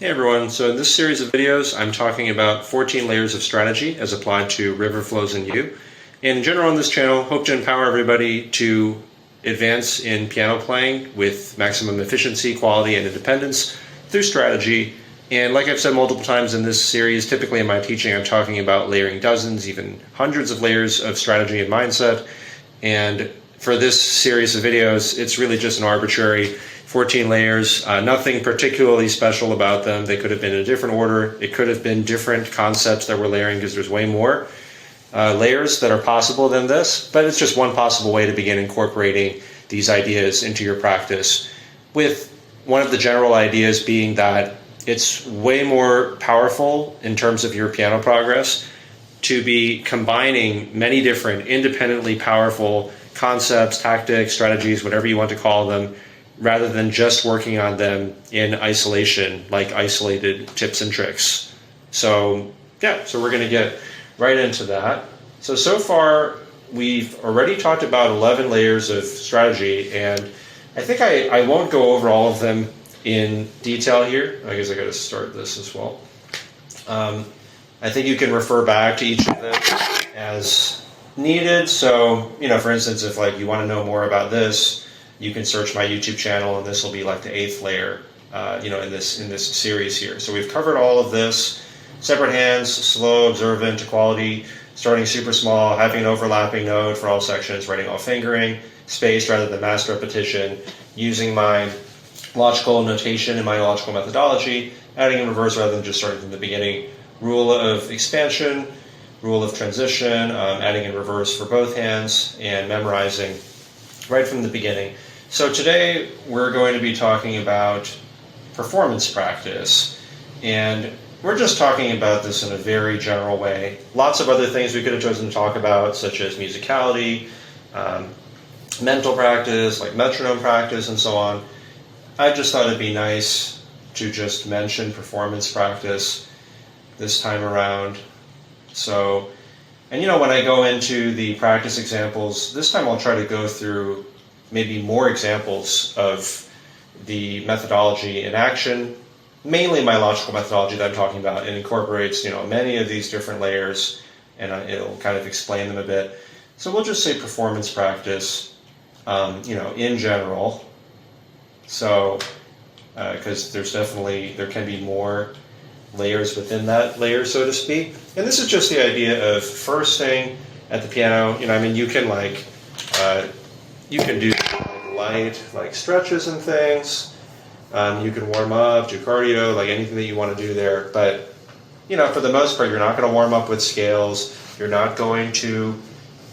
Hey everyone, so in this series of videos I'm talking about 14 layers of strategy as applied to river flows in U. And in general on this channel, hope to empower everybody to advance in piano playing with maximum efficiency, quality, and independence through strategy. And like I've said multiple times in this series, typically in my teaching I'm talking about layering dozens, even hundreds of layers of strategy and mindset. And for this series of videos, it's really just an arbitrary 14 layers, nothing particularly special about them. They could have been in a different order. It could have been different concepts that we're layering because there's way more layers that are possible than this, but it's just one possible way to begin incorporating these ideas into your practice, with one of the general ideas being that it's way more powerful in terms of your piano progress to be combining many different independently powerful concepts, tactics, strategies, whatever you want to call them, rather than just working on them in isolation, like isolated tips and tricks. So we're going to get right into that. So far, we've already talked about 11 layers of strategy, and I think I won't go over all of them in detail here. I guess I got to start this as well. I think you can refer back to each of them as needed. So, for instance, if you want to know more about this, you can search my YouTube channel, and this will be like the 8th layer, in this series here. So we've covered all of this: separate hands, slow, observant, equality, starting super small, having an overlapping note for all sections, writing all fingering, spaced rather than mass repetition, using my logical notation and my logical methodology, adding in reverse rather than just starting from the beginning, rule of expansion, rule of transition, adding in reverse for both hands, and memorizing right from the beginning. So today we're going to be talking about performance practice, and we're just talking about this in a very general way. Lots of other things we could have chosen to talk about, such as musicality, mental practice, like metronome practice, and so on. I just thought it'd be nice to just mention performance practice this time around. So, and when I go into the practice examples, this time I'll try to go through maybe more examples of the methodology in action, mainly my logical methodology that I'm talking about. It incorporates, many of these different layers, and it'll kind of explain them a bit. So we'll just say performance practice, in general. So, because there can be more layers within that layer, so to speak. And this is just the idea of first thing at the piano. You can you can do light stretches and things. You can warm up, do cardio, anything that you want to do there. But for the most part, you're not going to warm up with scales. You're not going to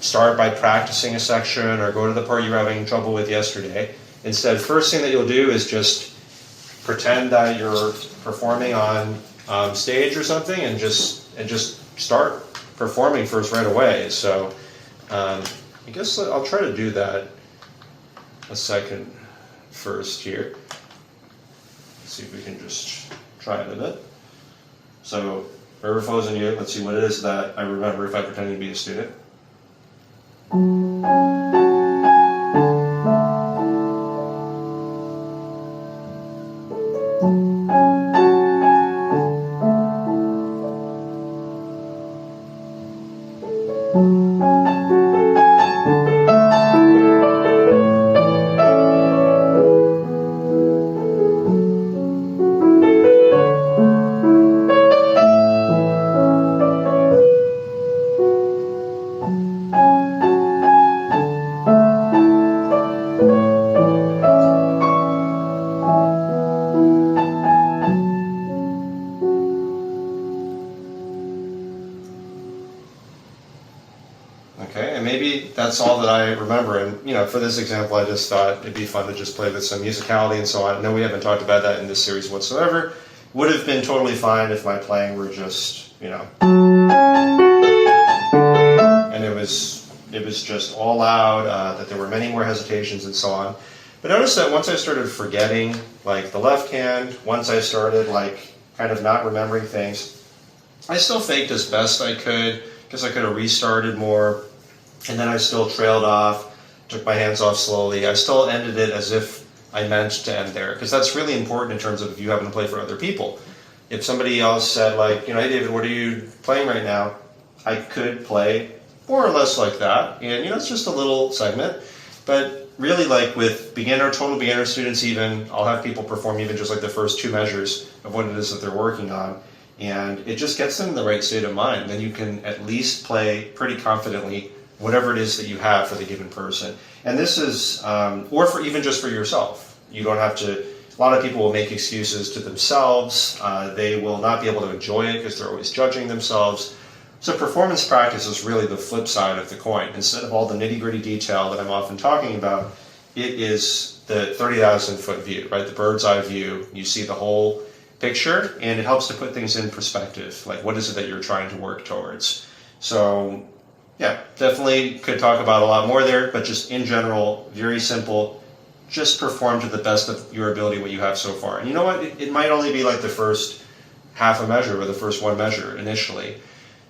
start by practicing a section or go to the part you were having trouble with yesterday. Instead, first thing that you'll do is just pretend that you're performing on stage or something, and just start performing first right away. So I guess I'll try to do that a second first here. Let's see if we can just try it a bit. So river flows in U. Let's see what it is that I remember if I pretend to be a student. Okay, and maybe that's all that I remember. And, for this example, I just thought it'd be fun to just play with some musicality and so on. No, we haven't talked about that in this series whatsoever. Would have been totally fine if my playing were just, and it was just all loud, that there were many more hesitations and so on. But notice that once I started forgetting, the left hand, once I started, kind of not remembering things, I still faked as best I could, because I could have restarted more, and then I still trailed off, took my hands off slowly. I still ended it as if I meant to end there, because that's really important in terms of if you happen to play for other people. if somebody else said like, hey David, what are you playing right now? I could play more or less like that, and it's just a little segment. But really, like with total beginner students even, I'll have people perform even just like the first two measures of what it is that they're working on, and it just gets them in the right state of mind. Then you can at least play pretty confidently whatever it is that you have for the given person. And this is, or for even just for yourself. You don't have to, a lot of people will make excuses to themselves. They will not be able to enjoy it because they're always judging themselves. So performance practice is really the flip side of the coin. Instead of all the nitty-gritty detail that I'm often talking about, it is the 30,000 foot view, right? The bird's eye view. You see the whole picture, and it helps to put things in perspective. Like, what is it that you're trying to work towards? So, yeah, definitely could talk about a lot more there, but just in general, very simple. Just perform to the best of your ability what you have so far. And you know what? It might only be like the first half a measure or the first one measure initially.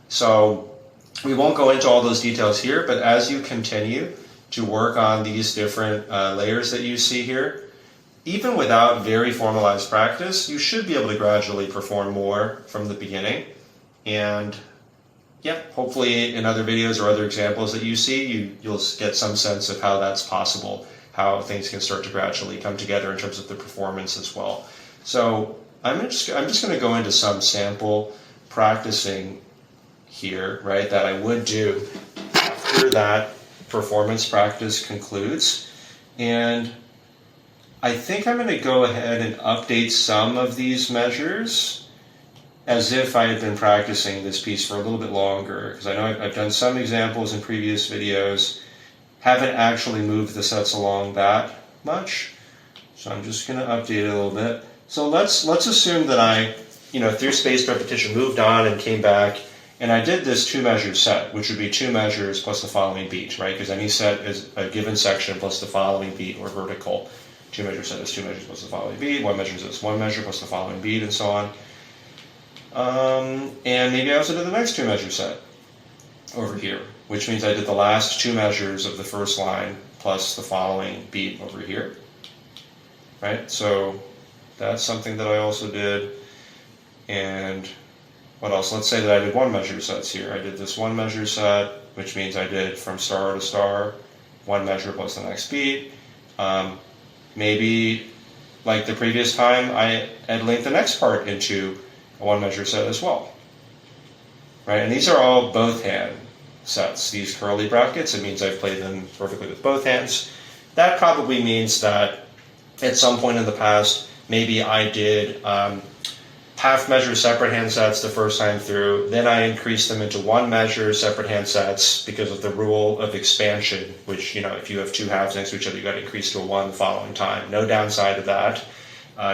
So we won't go into all those details here, but as you continue to work on these different layers that you see here, even without very formalized practice, you should be able to gradually perform more from the beginning. And yeah, hopefully in other videos or other examples that you see, you'll get some sense of how that's possible, how things can start to gradually come together in terms of the performance as well. So I'm just going to go into some sample practicing here, right, that I would do after that performance practice concludes. And I think I'm going to go ahead and update some of these measures as if I had been practicing this piece for a little bit longer, because I know I've done some examples in previous videos, haven't actually moved the sets along that much. So I'm just going to update it a little bit. So let's assume that I, through spaced repetition, moved on and came back, and I did this two-measure set, which would be two measures plus the following beat, right? Because any set is a given section plus the following beat or vertical. Two-measure set is two measures plus the following beat. One measure is one measure plus the following beat, and so on. And maybe I also did the next two-measure set over here, which means I did the last two measures of the first line plus the following beat over here, right? So that's something that I also did. And what else? Let's say that I did one measure sets here. I did this one measure set, which means I did from star to star, one measure plus the next beat. Maybe, like the previous time, I had linked the next part into a one measure set as well, right? And these are all both hand sets. These curly brackets, it means I've played them perfectly with both hands. That probably means that at some point in the past, maybe I did half measure separate hand sets the first time through, then I increased them into one measure separate hand sets because of the rule of expansion, which, if you have two halves next to each other, you got to increase to a one the following time. No downside to that.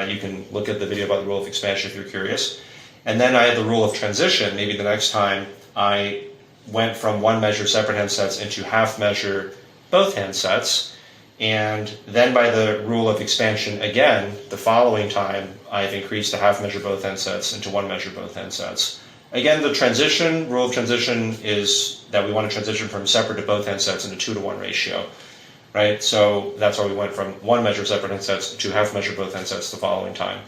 You can look at the video about the rule of expansion if you're curious. And then I had the rule of transition. Maybe the next time I went from one measure separate hand sets into half measure both hand sets. And then by the rule of expansion again, the following time, I've increased the half measure both hand sets into one measure both hand sets. Again, the rule of transition is that we want to transition from separate to both hand sets in a 2-to-1 ratio, right? So that's why we went from one measure separate hand sets to half measure both hand sets the following time.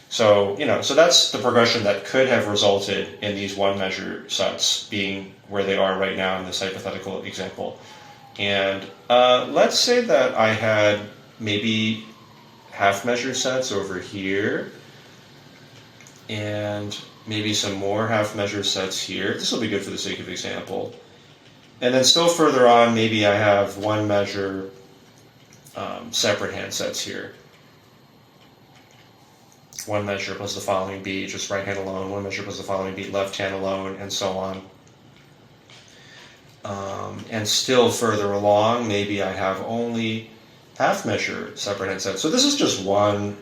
So, so that's the progression that could have resulted in these one measure sets being where they are right now in this hypothetical example. And let's say that I had maybe half measure sets over here, and maybe some more half measure sets here. This will be good for the sake of example. And then still further on, maybe I have one measure separate hand sets here. One measure plus the following beat, just right hand alone. One measure plus the following beat, left hand alone, and so on. And still further along, maybe I have only half measure separate hand sets. So this is just one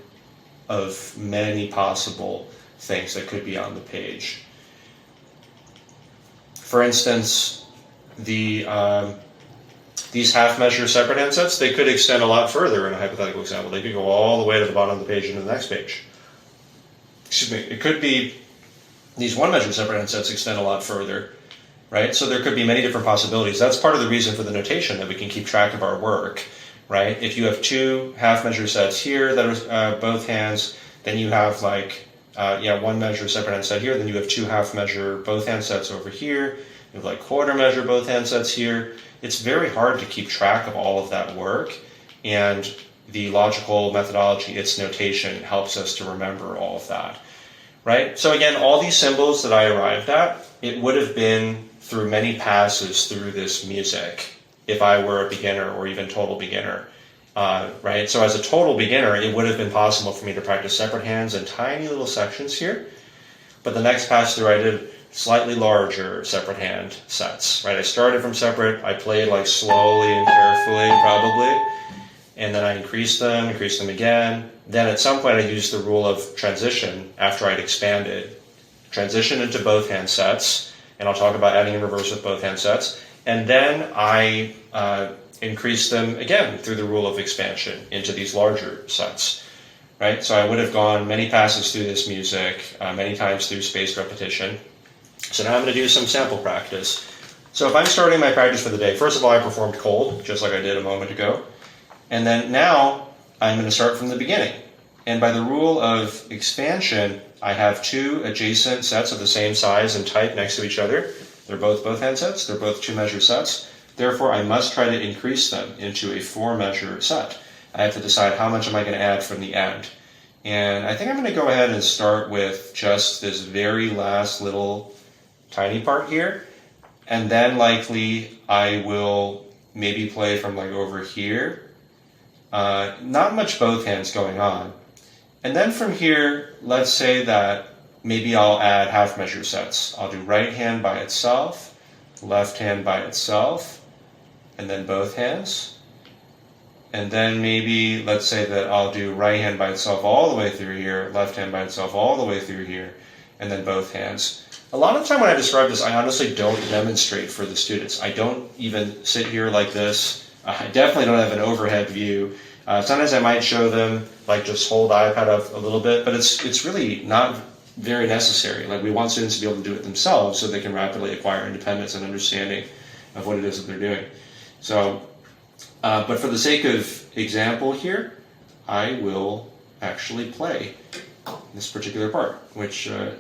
of many possible things that could be on the page. For instance, these half measure separate hand sets, they could extend a lot further in a hypothetical example. They could go all the way to the bottom of the page into the next page. Excuse me, it could be these one measure separate hand sets extend a lot further. Right? So there could be many different possibilities. That's part of the reason for the notation, that we can keep track of our work, right? If you have two half measure sets here that are both hands, then you have like one measure separate hand set here, then you have two half measure both hand sets over here, you have like quarter measure both hand sets here. It's very hard to keep track of all of that work, and the logical methodology, its notation, helps us to remember all of that, right? So again, all these symbols that I arrived at, it would have been through many passes through this music if I were a beginner or even total beginner, right? So as a total beginner, it would have been possible for me to practice separate hands in tiny little sections here, but the next pass through I did slightly larger separate hand sets, right? I started from separate, I played like slowly and carefully probably, and then I increased them again. Then at some point I used the rule of transition after I'd expanded. Transition into both hand sets, and I'll talk about adding in reverse with both hand sets. And then I increased them again through the rule of expansion into these larger sets, right? So I would have gone many passes through this music, many times through spaced repetition. So now I'm going to do some sample practice. So if I'm starting my practice for the day, first of all, I performed cold, just like I did a moment ago. And then now I'm going to start from the beginning. And by the rule of expansion, I have two adjacent sets of the same size and type next to each other. They're both hand sets. They're both two measure sets. Therefore, I must try to increase them into a four measure set. I have to decide how much am I going to add from the end. And I think I'm going to go ahead and start with just this very last little tiny part here. And then likely I will maybe play from like over here. Not much both hands going on. And then from here, let's say that maybe I'll add half measure sets. I'll do right hand by itself, left hand by itself, and then both hands. And then maybe let's say that I'll do right hand by itself all the way through here, left hand by itself all the way through here, and then both hands. A lot of the time when I describe this, I honestly don't demonstrate for the students. I don't even sit here like this. I definitely don't have an overhead view. Sometimes I might show them, like just hold the iPad up a little bit, but it's really not very necessary. Like we want students to be able to do it themselves so they can rapidly acquire independence and understanding of what it is that they're doing. So, but for the sake of example here, I will actually play this particular part, which I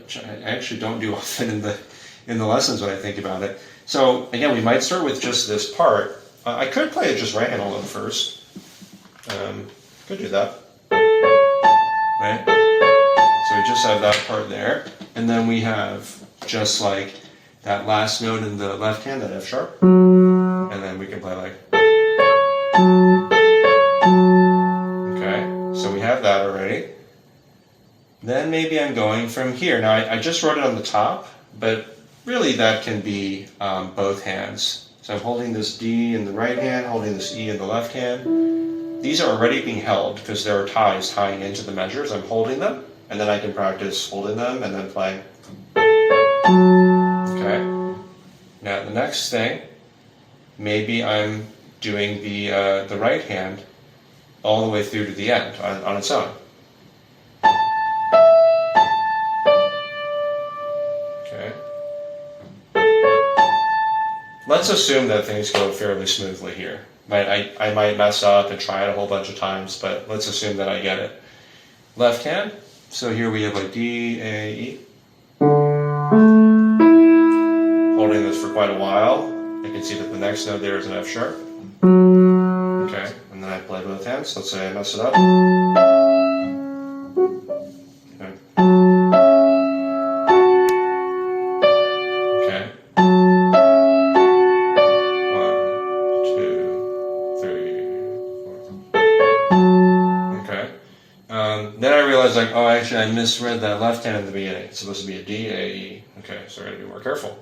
actually don't do often in the lessons when I think about it. So again, we might start with just this part. I could play it just right hand alone first. Could do that, right? So we just have that part there, and then we have just like that last note in the left hand, that F sharp, and then we can play like, okay, so we have that already. Then maybe I'm going from here. Now I just wrote it on the top, but really that can be both hands. So I'm holding this D in the right hand, holding this E in the left hand. These are already being held because there are ties tying into the measures. I'm holding them, and then I can practice holding them and then playing. Okay. Now the next thing, maybe I'm doing the right hand all the way through to the end on its own. Okay. Let's assume that things go fairly smoothly here. I might mess up and try it a whole bunch of times, but let's assume that I get it. Left hand, so here we have like D, A, E. Holding this for quite a while. I can see that the next note there is an F sharp. Okay, and then I play both hands. Let's say I mess it up. Okay. Then I realized, like, oh, actually, I misread that left hand in the beginning. It's supposed to be a D, A, E. Okay, so I gotta be more careful.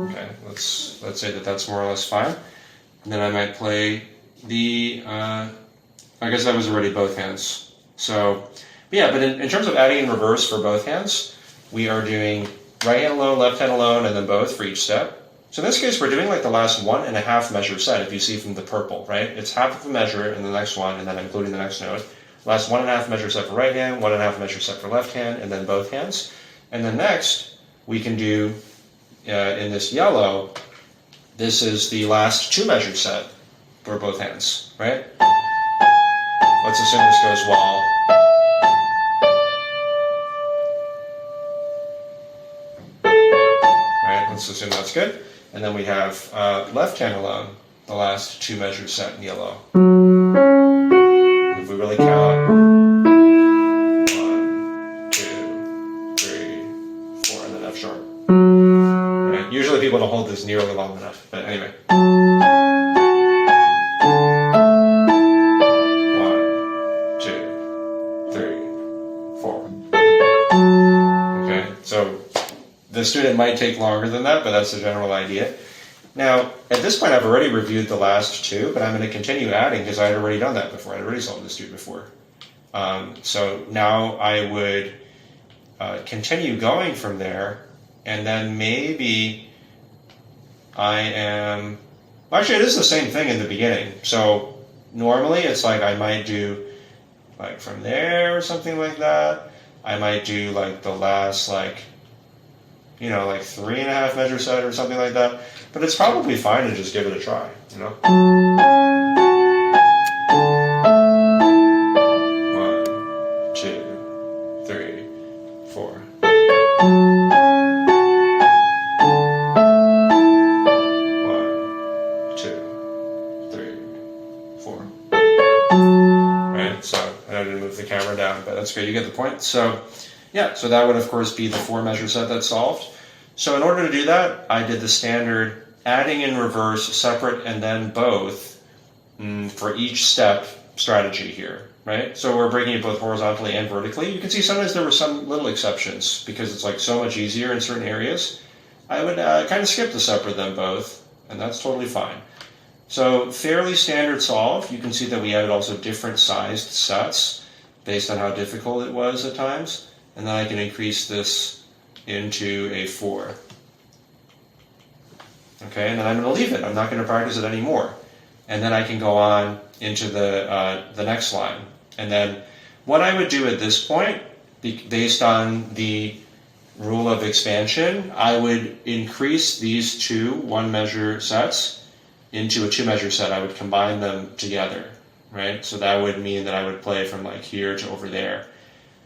Okay, let's say that that's more or less fine. And then I might play the, I guess that was already both hands. So, yeah, but in terms of adding in reverse for both hands, we are doing right hand alone, left hand alone, and then both for each step. So in this case, we're doing like the last 1.5 measure set, if you see from the purple, right? It's half of the measure in the next one, and then I'm including the next note. Last 1.5 measure set for right hand, 1.5 measure set for left hand, and then both hands. And then next, we can do, in this yellow, this is the last 2 measure set. for both hands, right? Let's assume this goes well. Right, let's assume that's good. And then we have left hand alone, the last two measures set in yellow. And if we really count, 1, 2, 3, 4, and then F sharp. Right? Usually people don't hold this nearly long enough, but anyway. 1, 2, 3, 4. Okay, so the student might take longer than that, but that's the general idea. Now, at this point, I've already reviewed the last two, but I'm going to continue adding because I had already done that before. I had already solved this dude before. So now I would continue going from there, and then maybe I am... Actually, it is the same thing in the beginning. So normally it's like I might do like from there or something like that. I might do like the last like 3.5 measure set or something like that. But it's probably fine to just give it a try, you know? 1, 2, 3, 4. 1, 2, 3, 4. Right, so I didn't move the camera down, but that's good, you get the point. So yeah, so that would of course be the 4 measure set that's solved. So in order to do that, I did the standard adding in reverse, separate, and then both for each step strategy here, right? So we're breaking it both horizontally and vertically. You can see sometimes there were some little exceptions because it's like so much easier in certain areas. I would kind of skip the separate then both, and that's totally fine. So fairly standard solve. You can see that we added also different sized sets based on how difficult it was at times. And then I can increase this into a 4. Okay, and then I'm going to leave it. I'm not going to practice it anymore. And then I can go on into the next line. And then what I would do at this point, based on the rule of expansion, I would increase these two 1 measure sets into a 2 measure set. I would combine them together, right? So that would mean that I would play from like here to over there.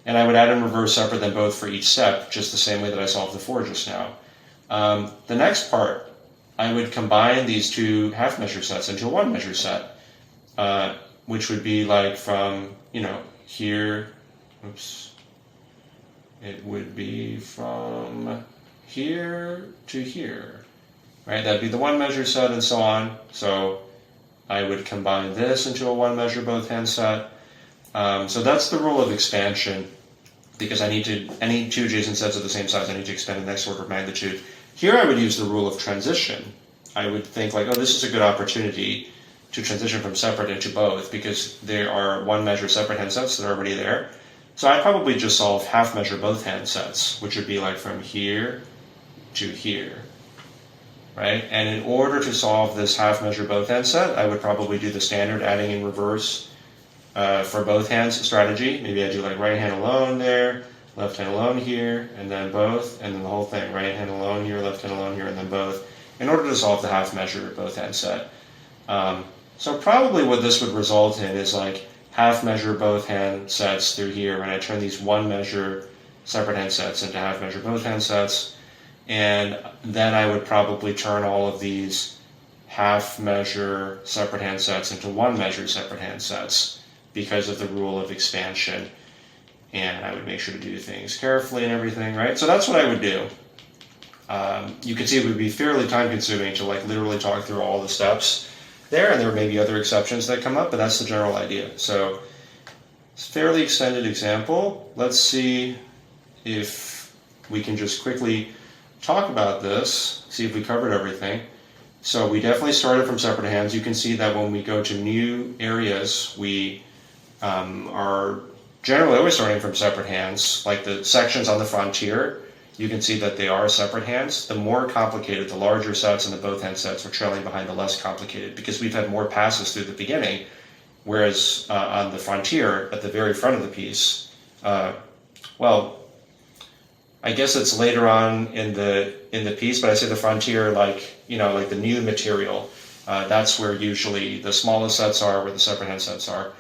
And I would add in reverse, separate them both for each step, just the same way that I solved the 4 just now. The next part, I would combine these two half measure sets into a 1 measure set, which would be like from, here, it would be from here to here, right? That'd be the 1 measure set and so on. So I would combine this into a 1 measure both hand set. So that's the rule of expansion, because I need two adjacent sets of the same size, I need to expand the next order of magnitude. Here I would use the rule of transition. I would think like, oh, this is a good opportunity to transition from separate into both, because there are 1 measure separate hand sets that are already there. So I'd probably just solve half measure both hand sets, which would be like from here to here, right? And in order to solve this half measure both hand set, I would probably do the standard adding in reverse for both hands strategy. Maybe I do like right hand alone there, left hand alone here, and then both, and then the whole thing, right hand alone here, left hand alone here, and then both, in order to solve the half measure both hand set. So probably what this would result in is like half measure both hand sets through here, and I turn these 1 measure separate hand sets into half measure both hand sets, and then I would probably turn all of these half measure separate hand sets into 1 measure separate hand sets, because of the rule of expansion, and I would make sure to do things carefully and everything, right? So that's what I would do. You can see it would be fairly time consuming to like literally talk through all the steps there, and there may be other exceptions that come up, but that's the general idea. So it's a fairly extended example. Let's see if we can just quickly talk about this, see if we covered everything. So we definitely started from separate hands. You can see that when we go to new areas, we are generally always starting from separate hands. Like the sections on the frontier, you can see that they are separate hands. The more complicated, the larger sets and the both hand sets are trailing behind the less complicated, because we've had more passes through the beginning, whereas on the frontier, at the very front of the piece, well, I guess it's later on in the piece, but I say the frontier like, like the new material. That's where usually the smallest sets are, where the separate hand sets are.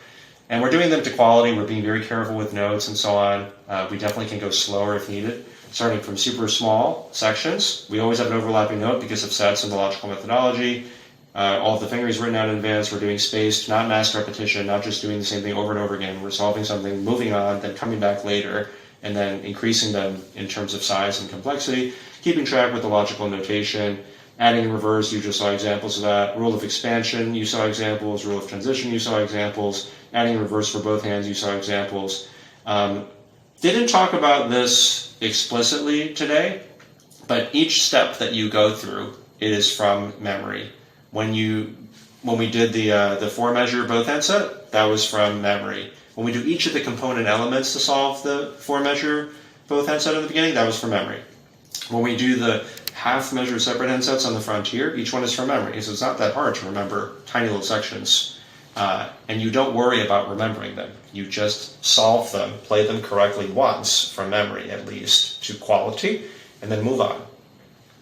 And we're doing them to quality. We're being very careful with notes and so on. We definitely can go slower if needed, starting from super small sections. We always have an overlapping note because of sets and the logical methodology. All of the fingering is written out in advance. We're doing spaced, not mass repetition, not just doing the same thing over and over again. We're solving something, moving on, then coming back later, and then increasing them in terms of size and complexity, keeping track with the logical notation, adding and reverse, you just saw examples of that. Rule of expansion, you saw examples. Rule of transition, you saw examples. Adding and reverse for both hands, you saw examples. Didn't talk about this explicitly today, but each step that you go through, it is from memory. When we did the 4-measure both hand set, that was from memory. When we do each of the component elements to solve the 4-measure both hand set in the beginning, that was from memory. When we do the half-measure separate hand sets on the frontier, each one is from memory. So it's not that hard to remember tiny little sections. And you don't worry about remembering them. You just solve them, play them correctly once from memory at least to quality, and then move on.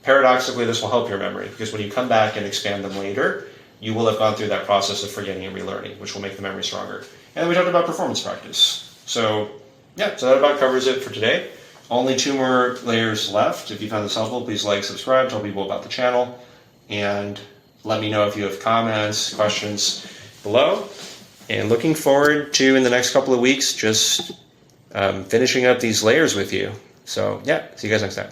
Paradoxically, this will help your memory because when you come back and expand them later, you will have gone through that process of forgetting and relearning, which will make the memory stronger. And then we talked about performance practice. So that about covers it for today. Only 2 more layers left. If you found this helpful, please like, subscribe, tell people about the channel, and let me know if you have comments, questions below. And looking forward to, in the next couple of weeks, just finishing up these layers with you. So see you guys next time.